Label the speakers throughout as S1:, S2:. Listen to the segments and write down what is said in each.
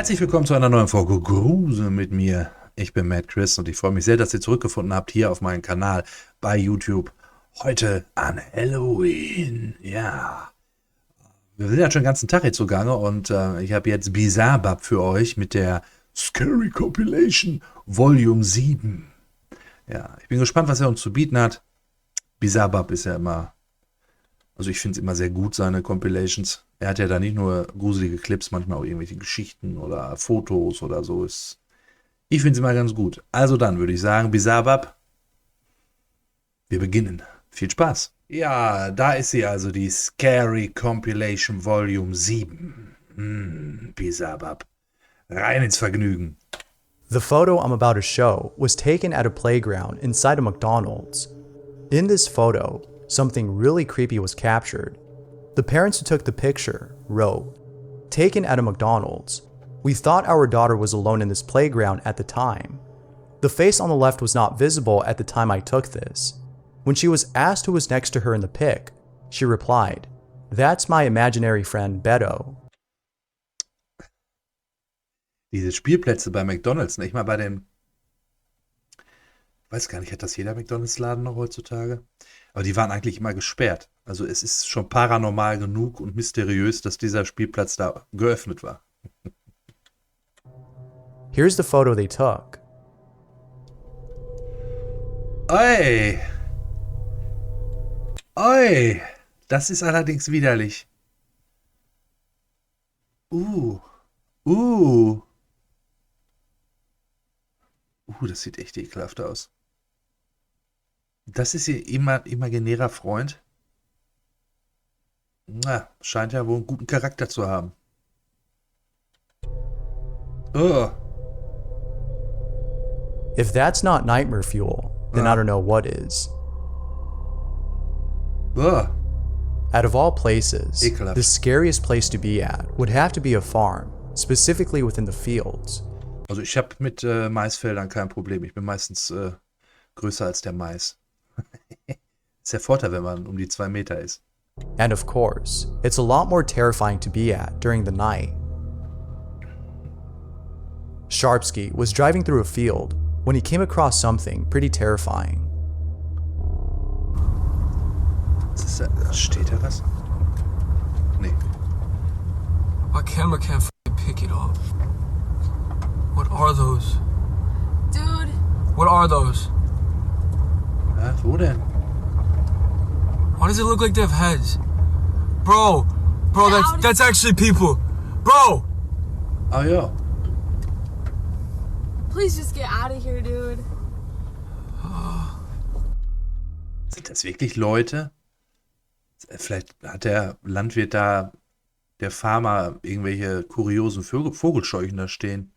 S1: Herzlich willkommen zu einer neuen Folge Grusel mit mir. Ich bin MadCChris und ich freue mich sehr, dass ihr zurückgefunden habt hier auf meinem Kanal bei YouTube. Heute an Halloween. Ja. Wir sind ja schon den ganzen Tag jetzt zugange und ich habe jetzt Bizarre für euch mit der Scary Compilation Volume 7. Ja, ich bin gespannt, was er uns zu bieten hat. Bizarre ist ja immer, also ich finde es immer sehr gut, seine Compilations. Er hat ja da nicht nur gruselige Clips, manchmal auch irgendwelche Geschichten oder Fotos oder so. Ich finde es immer ganz gut. Also dann würde ich sagen, Bizarre, wir beginnen. Viel Spaß. Ja, da ist sie also, die Scary Compilation Volume 7. Bizarre. Rein ins Vergnügen.
S2: The photo I'm about to show was taken at a playground inside a McDonald's. In this photo, something really creepy was captured. The parents who took the picture wrote, "Taken at a McDonald's. We thought our daughter was alone in this playground at the time. The face on the left was not visible at the time I took this. When she was asked who was next to her in the pic, she replied, 'That's my imaginary friend Beto.'"
S1: Diese Spielplätze bei McDonald's, nicht mal bei den, ich weiß gar nicht, hat das jeder McDonald's-Laden noch heutzutage? Aber die waren eigentlich immer gesperrt. Also es ist schon paranormal genug und mysteriös, dass dieser Spielplatz da geöffnet war.
S2: Here's the photo they took.
S1: Oi! Oi! Das ist allerdings widerlich. Das sieht echt ekelhaft aus. Das ist ihr imaginärer Freund. Na, scheint ja wohl einen guten Charakter zu haben.
S2: If that's not nightmare fuel, then I don't know what is. Out of all places,
S1: Ekelhaft.
S2: the scariest place to be at would have to be a farm, specifically within the fields.
S1: Also ich habe mit Maisfeldern kein Problem. Ich bin meistens größer als der Mais. Ist der Vorteil, wenn man um die 2 Meter ist.
S2: And of course, it's a lot more terrifying to be at during the night. Sharpsky was driving through a field when he came across something pretty terrifying.
S1: Steht da was? Nee.
S3: My camera can't pick it up. What are those?
S4: Dude.
S3: What are those?
S1: Ja, wo denn?
S3: Why does it look like they have heads? Bro, that's actually people. Bro!
S1: Ah ja.
S4: Please just get out of here, dude.
S1: Sind das wirklich Leute? Vielleicht hat der Landwirt da, der Farmer, irgendwelche kuriosen Vogelscheuchen da stehen.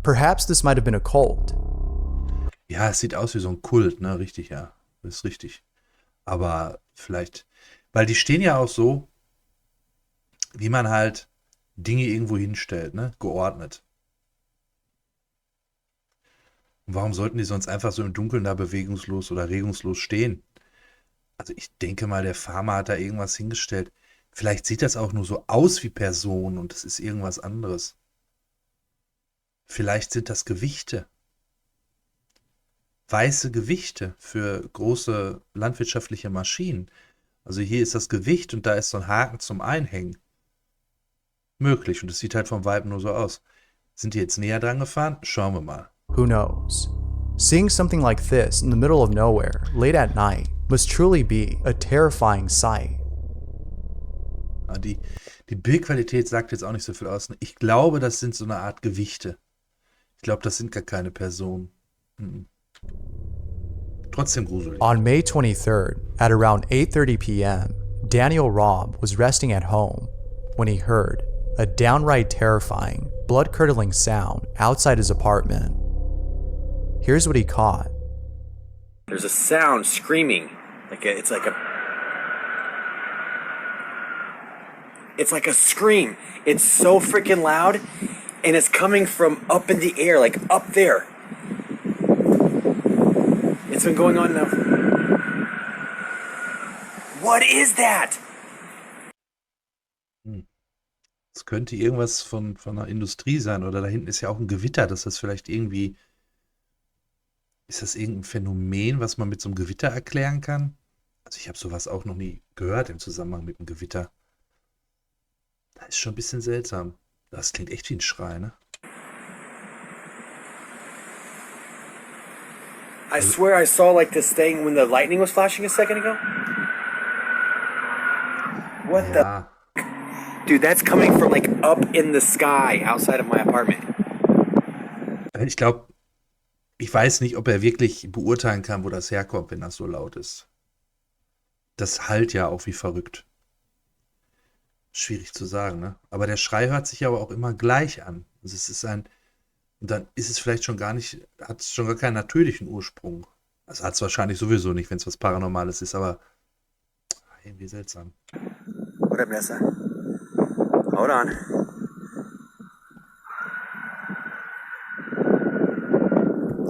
S2: Perhaps this might have been a cult.
S1: Ja, es sieht aus wie so ein Kult, ne? Richtig, ja. Das ist richtig. Aber vielleicht, weil die stehen ja auch so, wie man halt Dinge irgendwo hinstellt, ne? Geordnet. Und warum sollten die sonst einfach so im Dunkeln da bewegungslos oder regungslos stehen? Also ich denke mal, der Farmer hat da irgendwas hingestellt. Vielleicht sieht das auch nur so aus wie Personen und es ist irgendwas anderes. Vielleicht sind das Gewichte. Weiße Gewichte für große landwirtschaftliche Maschinen. Also hier ist das Gewicht und da ist so ein Haken zum Einhängen. Möglich, und es sieht halt vom Vibe nur so aus. Sind die jetzt näher dran gefahren? Schauen wir mal.
S2: Who knows? Seeing something like this in the middle of nowhere, late at night, must truly be a terrifying sight.
S1: Ja, die Bildqualität sagt jetzt auch nicht so viel aus. Ich glaube, das sind so eine Art Gewichte. Ich glaube, das sind gar keine Personen. Trotzdem gruselig.
S2: On May 23rd, at around 8:30 p.m., Daniel Robb was resting at home when he heard a downright terrifying, blood-curdling sound outside his apartment. Here's what he caught.
S5: There's a sound screaming. It's like a scream. It's so freaking loud, and it's coming from up in the air, like up there. It's been going on now. What is that?
S1: Es könnte irgendwas von einer Industrie sein oder da hinten ist ja auch ein Gewitter, dass das vielleicht irgendwie, ist das irgendein Phänomen, was man mit so einem Gewitter erklären kann? Also ich habe sowas auch noch nie gehört im Zusammenhang mit einem Gewitter. Das ist schon ein bisschen seltsam. Das klingt echt wie ein Schrei, ne?
S5: I swear I saw like this thing when the lightning was flashing a second ago. What
S1: Ja,
S5: the? Dude, that's coming from like up in the sky outside of my apartment.
S1: ich glaube, ich weiß nicht, ob er wirklich beurteilen kann, wo das herkommt, wenn das so laut ist. Das hallt ja auch wie verrückt. Schwierig zu sagen, ne? Aber der Schrei hört sich aber auch immer gleich an. Also es ist und dann ist es vielleicht schon gar nicht, hat es schon gar keinen natürlichen Ursprung. Also hat es wahrscheinlich sowieso nicht, wenn es was Paranormales ist, aber irgendwie seltsam.
S5: What up, Nessa? Hold on.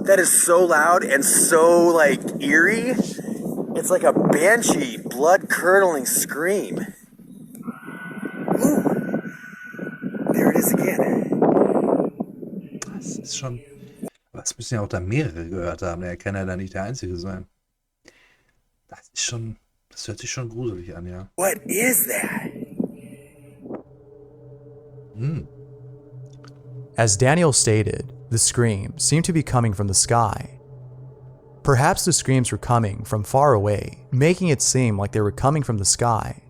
S5: That is so loud and so like eerie. It's like a banshee, blood-curdling scream. Ooh. There it is again.
S1: Das ist schon, aber es müssen ja auch da mehrere gehört haben. Er kann ja da nicht der Einzige sein. Das hört sich schon gruselig an, ja.
S5: What is that?
S2: As Daniel stated, the screams seemed to be coming from the sky. Perhaps the screams were coming from far away, making it seem like they were coming from the sky.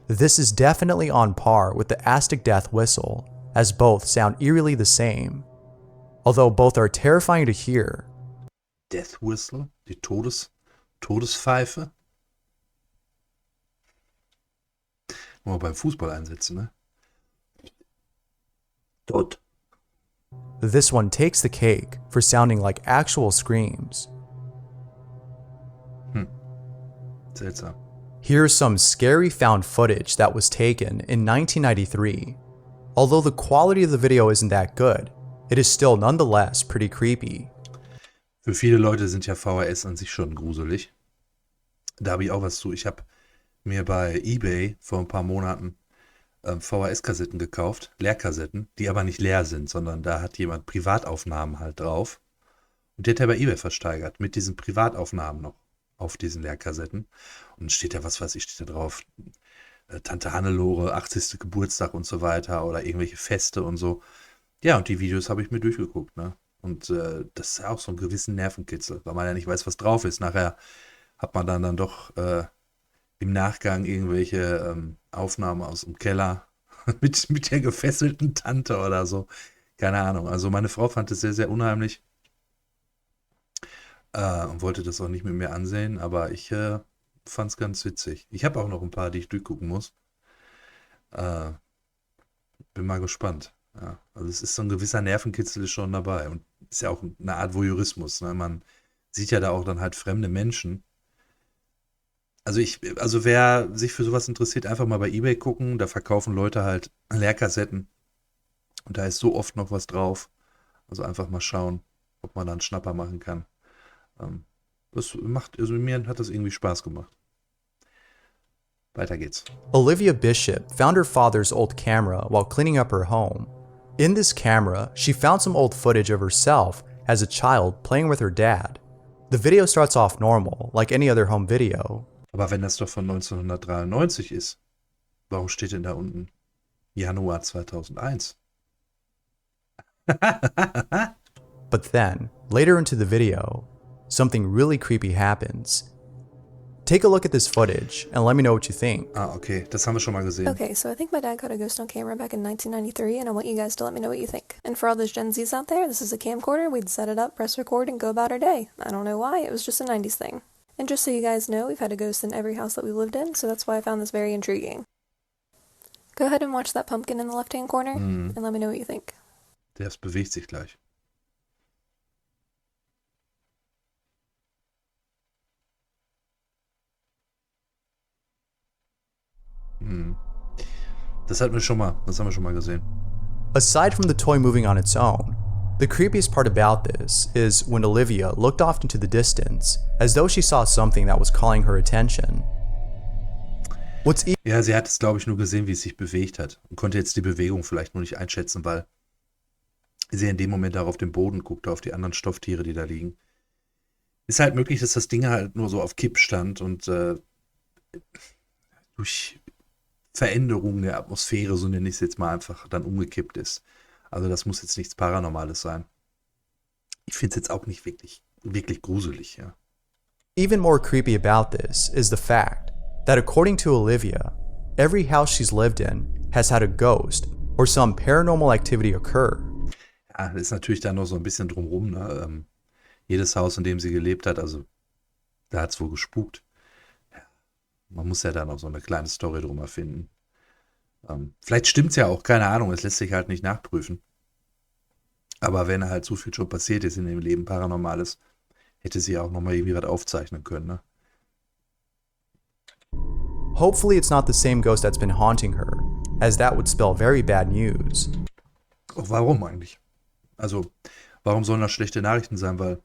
S2: This is definitely on par with the Aztec death whistle, as both sound eerily the same. Although both are terrifying to hear.
S1: Death Whistle, die Todespfeife. Mal beim Fußball einsetzen, ne? Tot.
S2: This one takes the cake for sounding like actual screams.
S1: Seltsam.
S2: Here's some scary found footage that was taken in 1993. Although the quality of the video isn't that good, it is still nonetheless pretty creepy.
S1: Für viele Leute sind ja VHS an sich schon gruselig. Da habe ich auch was zu. Ich habe mir bei eBay vor ein paar Monaten VHS-Kassetten gekauft, Leerkassetten, die aber nicht leer sind, sondern da hat jemand Privataufnahmen halt drauf. Und die hat er bei eBay versteigert, mit diesen Privataufnahmen noch auf diesen Leerkassetten. Und steht da, was weiß ich, steht da drauf, Tante Hannelore, 80. Geburtstag und so weiter oder irgendwelche Feste und so. Ja, und die Videos habe ich mir durchgeguckt, ne? Und das ist ja auch so einen gewissen Nervenkitzel, weil man ja nicht weiß, was drauf ist. Nachher hat man dann doch im Nachgang irgendwelche Aufnahmen aus dem Keller mit der gefesselten Tante oder so. Keine Ahnung. Also meine Frau fand es sehr, sehr unheimlich und wollte das auch nicht mit mir ansehen, aber ich fand es ganz witzig. Ich habe auch noch ein paar, die ich durchgucken muss. Bin mal gespannt. Ja, also es ist so ein gewisser Nervenkitzel ist schon dabei und ist ja auch eine Art Voyeurismus. Ne? Man sieht ja da auch dann halt fremde Menschen. Also wer sich für sowas interessiert, einfach mal bei eBay gucken. Da verkaufen Leute halt Leerkassetten und da ist so oft noch was drauf. Also einfach mal schauen, ob man da einen Schnapper machen kann. Also mir hat das irgendwie Spaß gemacht. Weiter geht's.
S2: Olivia Bishop found her father's old camera while cleaning up her home. In this camera, she found some old footage of herself as a child playing with her dad. The video starts off normal, like any other home video.
S1: Aber wenn das doch von 1993 ist, warum steht denn da unten Januar 2001?
S2: But then, later into the video, something really creepy happens. Take a look at this footage and let me know what you think.
S1: Ah, okay, das haben wir schon mal gesehen.
S4: Okay, so I think my dad caught a ghost on camera back in 1993, and I want you guys to let me know what you think. And for all those Gen Zs out there, this is a camcorder. We'd set it up, press record, and go about our day. I don't know why, it was just a 90s thing. And just so you guys know, we've had a ghost in every house that we lived in, so that's why I found this very intriguing. Go ahead and watch that pumpkin in the left-hand corner, and let me know what you think.
S1: Das bewegt sich gleich. Das haben wir schon mal gesehen.
S2: Aside from the toy moving on its own, the creepiest part about this is when Olivia looked off into the distance as though she saw something that was calling her attention. What's
S1: Ja, sie hat es, glaube ich, nur gesehen, wie es sich bewegt hat und konnte jetzt die Bewegung vielleicht nur nicht einschätzen, weil sie in dem Moment auch auf den Boden guckte, auf die anderen Stofftiere, die da liegen. Ist halt möglich, dass das Ding halt nur so auf Kipp stand und durch Veränderungen der Atmosphäre, so nenne ich es jetzt mal, einfach dann umgekippt ist. Also das muss jetzt nichts Paranormales sein. Ich finde es jetzt auch nicht wirklich, wirklich gruselig, ja.
S2: even more creepy about this is the fact that according to Olivia, every house she's lived in has had a ghost or some paranormal activity occur.
S1: Ja, das ist natürlich dann noch so ein bisschen drumrum, ne? Jedes Haus, in dem sie gelebt hat, also da hat es wohl gespukt. Ja, man muss ja da noch so eine kleine Story drum erfinden. Vielleicht stimmt's ja auch, keine Ahnung, es lässt sich halt nicht nachprüfen. Aber wenn halt so viel schon passiert ist in dem Leben, Paranormales, hätte sie ja auch nochmal irgendwie was aufzeichnen können, ne?
S2: Hopefully it's not the same ghost that's been haunting her, as that would spell very bad news.
S1: Auch warum eigentlich? Also, warum sollen das schlechte Nachrichten sein? Weil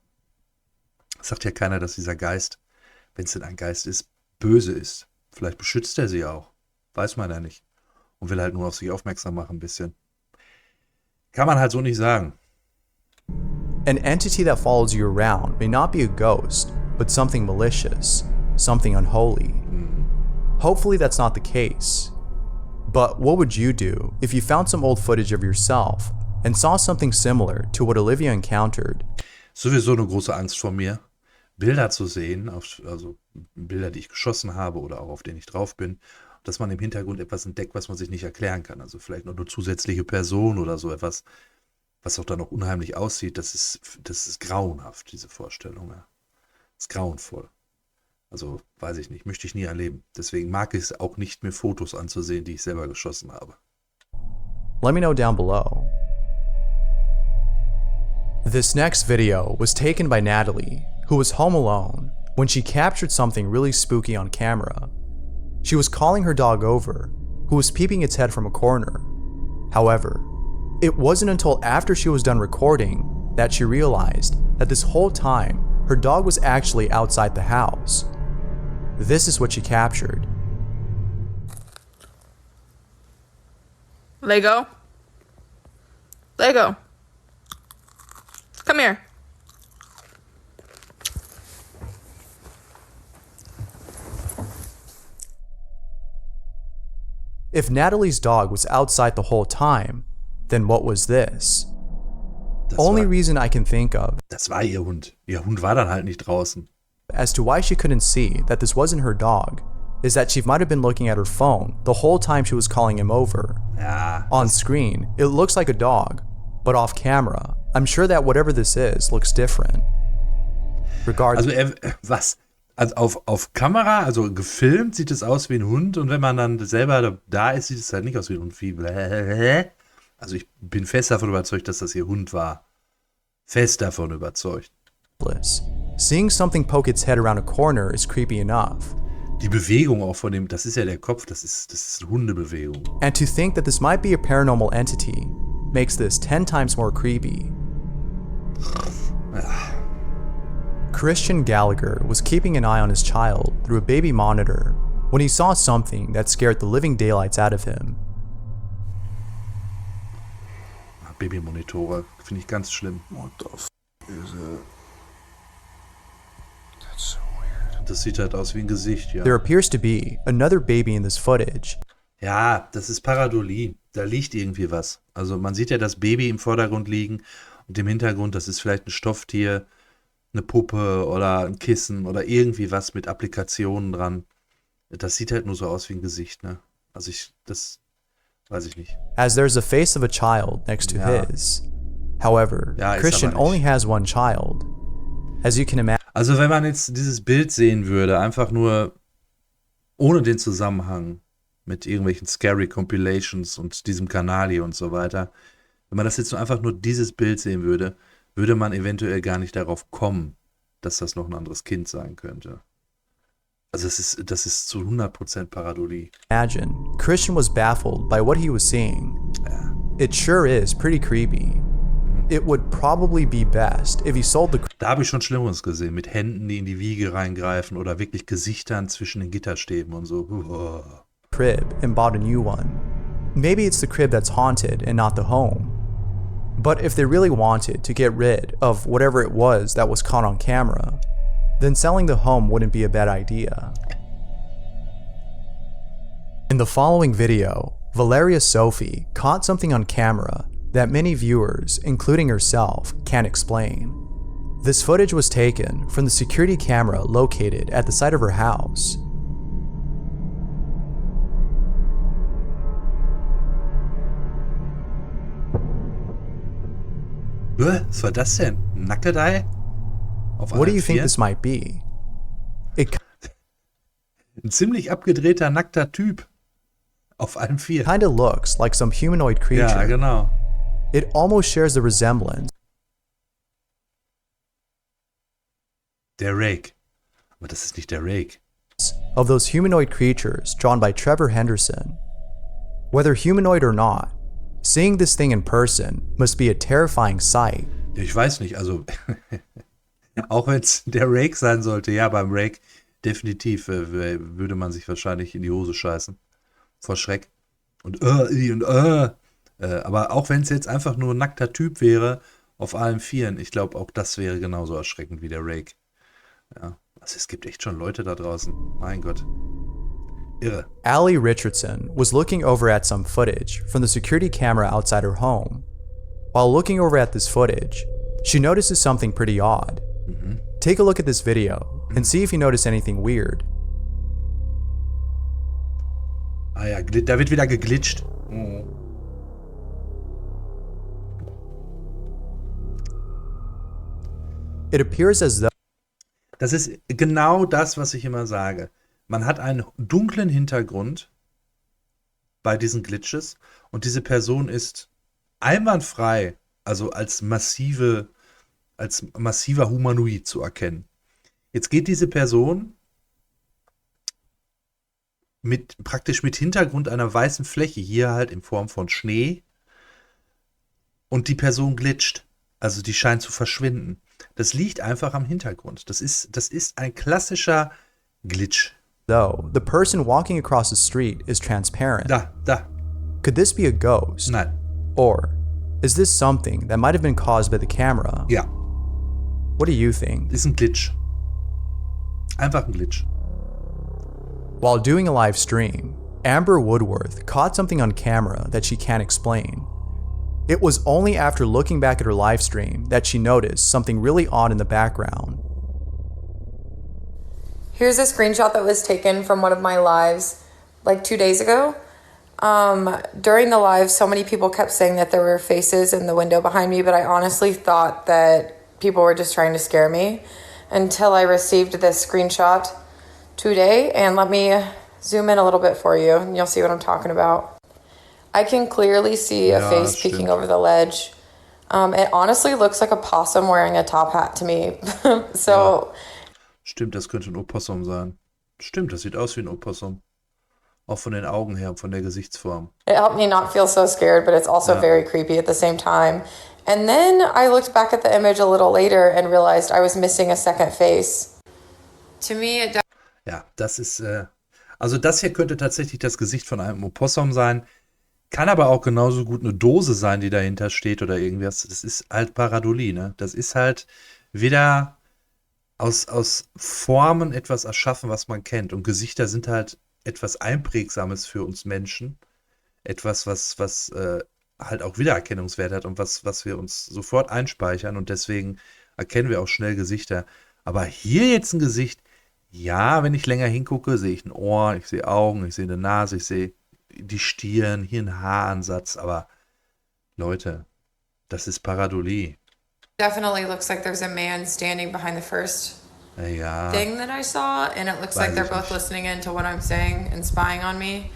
S1: es sagt ja keiner, dass dieser Geist, wenn es denn ein Geist ist, böse ist. Vielleicht beschützt er sie auch. Weiß man ja nicht. Und will halt nur auf sich aufmerksam machen ein bisschen. Kann man halt so nicht sagen.
S2: An entity that follows you around may not be a ghost, but something malicious, something unholy. Hopefully that's not the case. But what would you do if you found some old footage of yourself and saw something similar to what Olivia encountered?
S1: Sowieso eine große Angst vor mir, Bilder zu sehen, also Bilder, die ich geschossen habe oder auch auf denen ich drauf bin, dass man im Hintergrund etwas entdeckt, was man sich nicht erklären kann. Also vielleicht noch eine zusätzliche Person oder so etwas, was auch dann noch unheimlich aussieht. Das ist grauenhaft, diese Vorstellung. Ja. Das ist grauenvoll. Also weiß ich nicht, möchte ich nie erleben. Deswegen mag ich es auch nicht, mir Fotos anzusehen, die ich selber geschossen habe.
S2: Let me know down below. This next video was taken by Natalie, who was home alone when she captured something really spooky on camera. She was calling her dog over, who was peeping its head from a corner. However, it wasn't until after she was done recording that she realized that this whole time her dog was actually outside the house. This is what she captured.
S6: Lego. Lego. Come here.
S2: If Natalie's dog was outside the whole time, then what was this? Only reason I can think of
S1: Das war ihr Hund. Ihr Hund war dann halt nicht draußen.
S2: as to why she couldn't see that this wasn't her dog is that she might have been looking at her phone the whole time she was calling him over.
S1: Ja,
S2: On screen, it looks like a dog, but off camera, I'm sure that whatever this is looks different. Regardless,
S1: was? Also auf Kamera, also gefilmt, sieht es aus wie ein Hund und wenn man dann selber da ist, sieht es halt nicht aus wie ein Hund. Also ich bin fest davon überzeugt, dass das ihr Hund war. Fest davon überzeugt.
S2: seeing something poke its head around a corner is creepy enough.
S1: Die Bewegung auch von dem, das ist ja der Kopf, das ist eine Hundebewegung.
S2: And to think that this might be a paranormal entity makes this 10 times more creepy. Christian Gallagher was keeping an eye on his child through a baby monitor when he saw something that scared the living daylights out of him.
S1: Babymonitore, finde ich ganz schlimm.
S3: What the f is it? That's so weird.
S1: Das sieht halt aus wie ein Gesicht, ja.
S2: There appears to be another baby in this footage.
S1: Ja, das ist Pareidolie. Da liegt irgendwie was. Also man sieht ja das Baby im Vordergrund liegen und im Hintergrund, das ist vielleicht ein Stofftier, eine Puppe oder ein Kissen oder irgendwie was mit Applikationen dran. Das sieht halt nur so aus wie ein Gesicht, ne? Also das weiß ich nicht.
S2: As there's a face of a child next to
S1: Ja.
S2: his. However,
S1: Ja, ist
S2: Christian
S1: aber nicht.
S2: only has one child. As you can imagine,
S1: Also wenn man jetzt dieses Bild sehen würde, einfach nur ohne den Zusammenhang mit irgendwelchen scary Compilations und diesem Kanal hier und so weiter, wenn man das jetzt einfach nur dieses Bild sehen würde, würde man eventuell gar nicht darauf kommen, dass das noch ein anderes Kind sein könnte. Also das ist zu 100% Pareidolie.
S2: Christian was baffled by what he was seeing. It sure is pretty creepy. It would probably be best if he sold the
S1: Da habe ich schon Schlimmeres gesehen, mit Händen, die in die Wiege reingreifen oder wirklich Gesichtern zwischen den Gitterstäben und so.
S2: crib and bought a new one. Maybe it's the crib that's haunted and not the home. But if they really wanted to get rid of whatever it was that was caught on camera, then selling the home wouldn't be a bad idea. In the following video, Valeria Sophie caught something on camera that many viewers, including herself, can't explain. This footage was taken from the security camera located at the site of her house.
S1: Was war das denn? Ein Nackedei? Auf
S2: What do
S1: allen
S2: you think
S1: Vieren?
S2: this might be? It
S1: Ein ziemlich abgedrehter, nackter Typ. Auf allen Vieren.
S2: kinda looks like some humanoid creature.
S1: Ja, genau.
S2: It almost shares the resemblance
S1: Der Rake. Aber das ist nicht der Rake.
S2: of those humanoid creatures drawn by Trevor Henderson. Whether humanoid or not, seeing this thing in person must be a terrifying sight.
S1: Ich weiß nicht, also auch wenn es der Rake sein sollte, ja, beim Rake definitiv würde man sich wahrscheinlich in die Hose scheißen. Vor Schreck. Und aber auch wenn es jetzt einfach nur ein nackter Typ wäre, auf allen Vieren, ich glaube, auch das wäre genauso erschreckend wie der Rake. Ja, also es gibt echt schon Leute da draußen. Mein Gott. Irre.
S2: Allie Richardson was looking over at some footage from the security camera outside her home. While looking over at this footage, she notices something pretty odd. Take a look at this video and see if you notice anything weird.
S1: Ah ja, da wird wieder geglitscht. Oh.
S2: It appears as though
S1: Das ist genau das, was ich immer sage. Man hat einen dunklen Hintergrund bei diesen Glitches und diese Person ist einwandfrei, also als massiver Humanoid zu erkennen. Jetzt geht diese Person praktisch mit Hintergrund einer weißen Fläche, hier halt in Form von Schnee, und die Person glitscht. Also die scheint zu verschwinden. Das liegt einfach am Hintergrund. Das ist ein klassischer Glitch.
S2: the person walking across the street is transparent.
S1: Da.
S2: Could this be a ghost?
S1: Nein.
S2: Or is this something that might have been caused by the camera?
S1: Ja,
S2: What do you think?
S1: ist ein Glitch. Einfach ein Glitch.
S2: While doing a live stream, Amber Woodworth caught something on camera that she can't explain. It was only after looking back at her live stream that she noticed something really odd in the background.
S6: Here's a screenshot that was taken from one of my lives like 2 days ago. During the live, so many people kept saying that there were faces in the window behind me, but I honestly thought that people were just trying to scare me until I received this screenshot today. And let me zoom in a little bit for you and you'll see what I'm talking about. I can clearly see a
S1: Ja,
S6: face
S1: das
S6: peeking
S1: stimmt.
S6: over the ledge. It honestly looks like a possum wearing a top hat to me. So
S1: Stimmt, das könnte ein Opossum sein. Stimmt, das sieht aus wie ein Opossum. Auch von den Augen her und von der Gesichtsform.
S6: it helped me not feel so scared, but it's also
S1: Yeah.
S6: very creepy at the same time. And then I looked back at the image a little later and realized I was missing a second face. To me, it
S1: Ja, das ist, also das hier könnte tatsächlich das Gesicht von einem Opossum sein. Kann aber auch genauso gut eine Dose sein, die dahinter steht oder irgendwas. Das ist halt Pareidolie, ne? Das ist halt wieder aus Formen etwas erschaffen, was man kennt. Und Gesichter sind halt etwas Einprägsames für uns Menschen. Etwas, was halt auch Wiedererkennungswert hat und was wir uns sofort einspeichern. Und deswegen erkennen wir auch schnell Gesichter. Aber hier jetzt ein Gesicht, ja, wenn ich länger hingucke, sehe ich ein Ohr, ich sehe Augen, ich sehe eine Nase, ich sehe die Stirn, hier ein Haaransatz. Aber Leute, das ist Pareidolie.
S6: definitely looks like there's a man standing behind the first
S1: Ja,
S6: thing that I saw, and it looks
S1: Weiß
S6: like they're
S1: ich
S6: both
S1: nicht.
S6: listening in to what I'm saying and spying on me.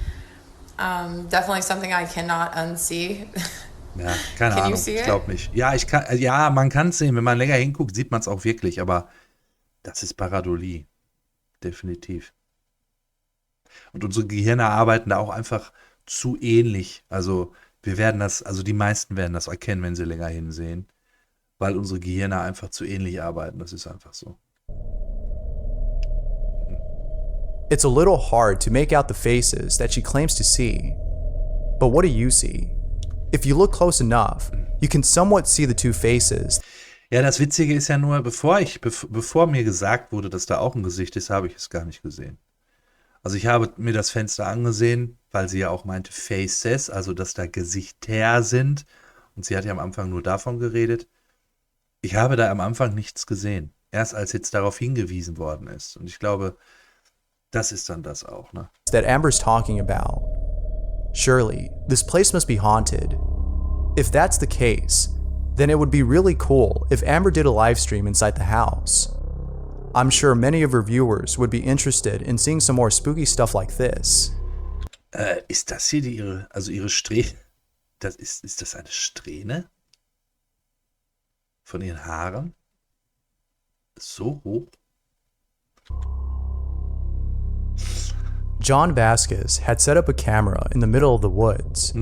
S6: Definitely something I cannot unsee.
S1: ja, keine
S6: Can you
S1: Ahnung,
S6: see
S1: ich
S6: it?
S1: glaube nicht. Ja, man kann es sehen, wenn man länger hinguckt, sieht man es auch wirklich, aber das ist Pareidolie. Definitiv. Und unsere Gehirne arbeiten da auch einfach zu ähnlich. Also die meisten werden das erkennen, wenn sie länger hinsehen, weil unsere Gehirne einfach zu ähnlich arbeiten. Das ist einfach so.
S2: It's a little hard to make out the faces that she claims to see. But what do you see? If you look close enough, you can somewhat see the two faces.
S1: Ja, das Witzige ist ja nur, bevor mir gesagt wurde, dass da auch ein Gesicht ist, habe ich es gar nicht gesehen. Also ich habe mir das Fenster angesehen, weil sie ja auch meinte Faces, also dass da Gesichter sind. Und sie hat ja am Anfang nur davon geredet. Ich habe da am Anfang nichts gesehen. Erst als jetzt darauf hingewiesen worden ist. Und ich glaube, das ist dann das auch, ne?
S2: That Amber's talking about. Surely, this place must be haunted. If that's the case, then it would be really cool if Amber did a live stream inside the house. I'm sure many of her viewers would be interested in seeing some more spooky stuff like this.
S1: Ist das hier ihre Strähne? Ist das eine Strähne? Von ihren Haaren? So hoch?
S2: John Vasquez had set up a camera in the middle of the woods.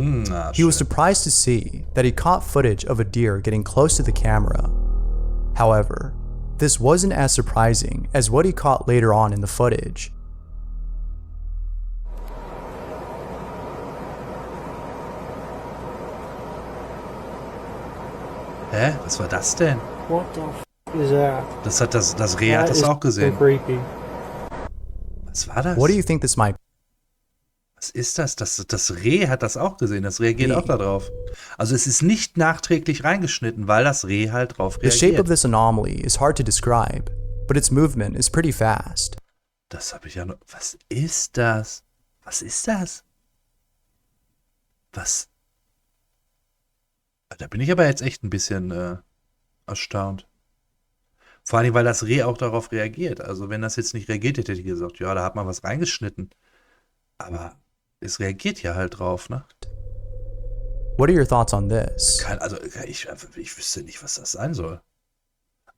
S2: He was surprised to see that he caught footage of a deer getting close to the camera. However, this wasn't as surprising as what he caught later on in the footage.
S1: Hä? Was war das denn?
S7: What the f is that?
S1: Das Reh hat das auch gesehen.
S7: So creepy.
S1: Was war das?
S2: What do you think this might be?
S1: Was ist das? Das Reh hat das auch gesehen. Das reagiert auch da drauf. Also es ist nicht nachträglich reingeschnitten, weil das Reh halt drauf
S2: The shape of
S1: reagiert.
S2: this anomaly is hard to describe, but its movement is pretty fast.
S1: Das habe ich ja noch. Was ist das? Was ist das? Was? Da bin ich aber jetzt echt ein bisschen erstaunt. Vor allem, weil das Reh auch darauf reagiert. Also wenn das jetzt nicht reagiert, hätte ich gesagt, ja, da hat man was reingeschnitten. Aber es reagiert ja halt drauf, ne?
S2: What are your thoughts on this?
S1: Ich wüsste nicht, was das sein soll.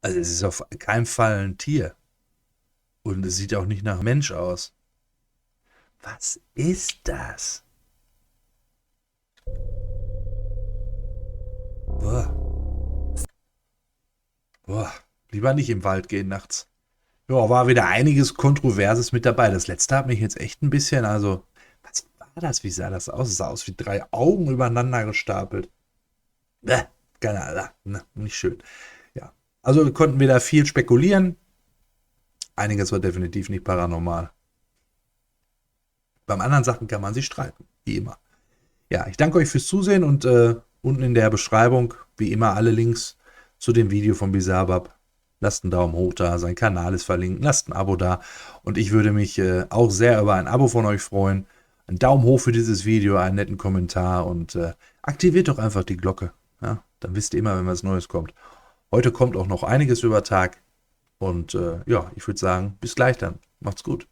S1: Also es ist auf keinen Fall ein Tier. Und es sieht auch nicht nach Mensch aus. Was ist das? Boah. Lieber nicht im Wald gehen nachts. Ja, war wieder einiges Kontroverses mit dabei. Das letzte hat mich jetzt echt ein bisschen, also, was war das? Wie sah das aus? Es sah aus wie 3 Augen übereinander gestapelt. Keine Ahnung, nicht schön. Ja, also konnten wir da viel spekulieren. Einiges war definitiv nicht paranormal. Beim anderen Sachen kann man sich streiten, wie immer. Ja, ich danke euch fürs Zusehen und unten in der Beschreibung, wie immer, alle Links zu dem Video von Bizarrebab. Lasst einen Daumen hoch da, sein Kanal ist verlinkt, lasst ein Abo da und ich würde mich auch sehr über ein Abo von euch freuen. Einen Daumen hoch für dieses Video, einen netten Kommentar und aktiviert doch einfach die Glocke. Ja? Dann wisst ihr immer, wenn was Neues kommt. Heute kommt auch noch einiges über Tag und ja, ich würde sagen, bis gleich dann. Macht's gut.